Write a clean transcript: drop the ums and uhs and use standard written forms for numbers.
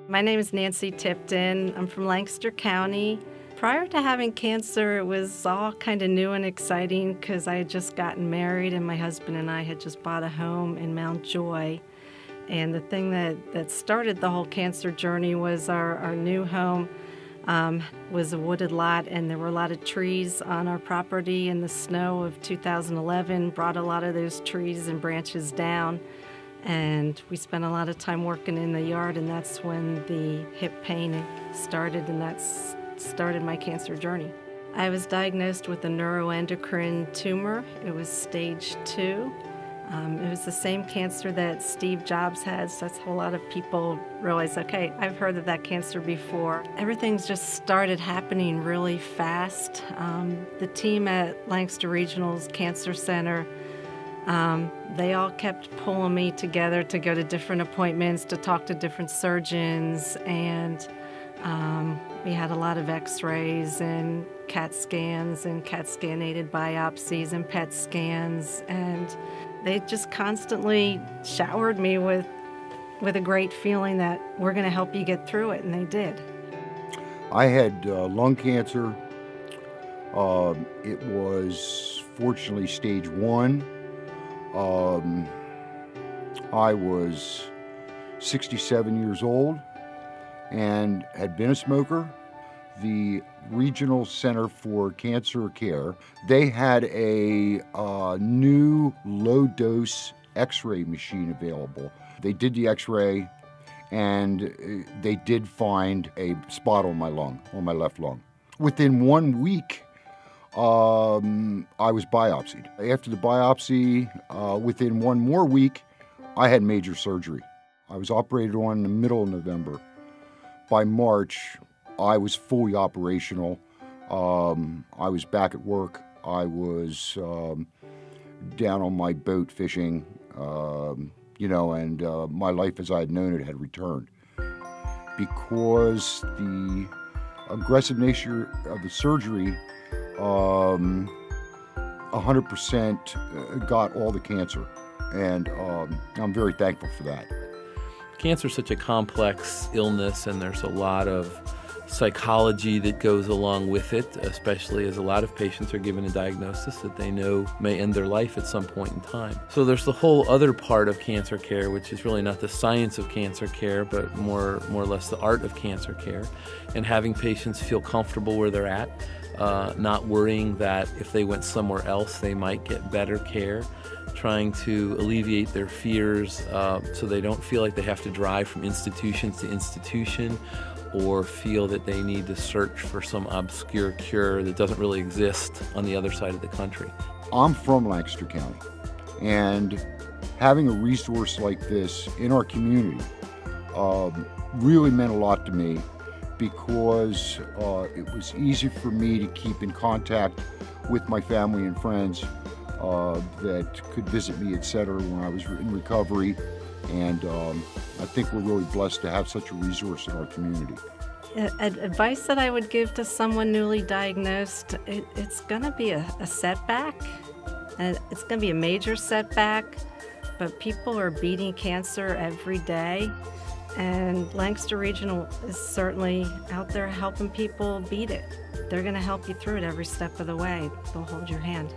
My name is Nancy Tipton. I'm from Lancaster County. Prior to having cancer, it was all kind of new and exciting because I had just gotten married and my husband and I had just bought a home in Mount Joy. And the thing that started the whole cancer journey was our new home was a wooded lot, and there were a lot of trees on our property, and the snow of 2011 brought a lot of those trees and branches down. And we spent a lot of time working in the yard, and that's when the hip pain started, and that's started my cancer journey. I was diagnosed with a neuroendocrine tumor. It was stage 2. It was the same cancer that Steve Jobs had, so that's how a lot of people realize, okay, I've heard of that cancer before. Everything's just started happening really fast. The team at Lancaster Regional's Cancer Center, they all kept pulling me together to go to different appointments, to talk to different surgeons, and we had a lot of x-rays and CAT scans and CAT scan-aided biopsies and PET scans, and they just constantly showered me with a great feeling that we're going to help you get through it, and they did. I had lung cancer. It was fortunately stage 1. I was 67 years old and had been a smoker. The Regional Center for Cancer Care, they had a new low-dose x-ray machine available. They did the x-ray, and they did find a spot on my lung, on my left lung. Within 1 week, I was biopsied. After the biopsy, within 1 more week, I had major surgery. I was operated on in the middle of November. By March, I was fully operational. I was back at work. I was down on my boat fishing, and my life as I had known it had returned. Because the aggressive nature of the surgery, 100% got all the cancer, and I'm very thankful for that. Cancer is such a complex illness, and there's a lot of psychology that goes along with it, especially as a lot of patients are given a diagnosis that they know may end their life at some point in time. So there's the whole other part of cancer care, which is really not the science of cancer care, but more or less the art of cancer care, and having patients feel comfortable where they're at, not worrying that if they went somewhere else they might get better care, trying to alleviate their fears so they don't feel like they have to drive from institution to institution or feel that they need to search for some obscure cure that doesn't really exist on the other side of the country. I'm from Lancaster County, and having a resource like this in our community really meant a lot to me, because it was easy for me to keep in contact with my family and friends that could visit me, etc., when I was in recovery. And I think we're really blessed to have such a resource in our community. Advice that I would give to someone newly diagnosed, it's going to be a setback. It's going to be a major setback, but people are beating cancer every day. And Lancaster Regional is certainly out there helping people beat it. They're going to help you through it every step of the way. They'll hold your hand.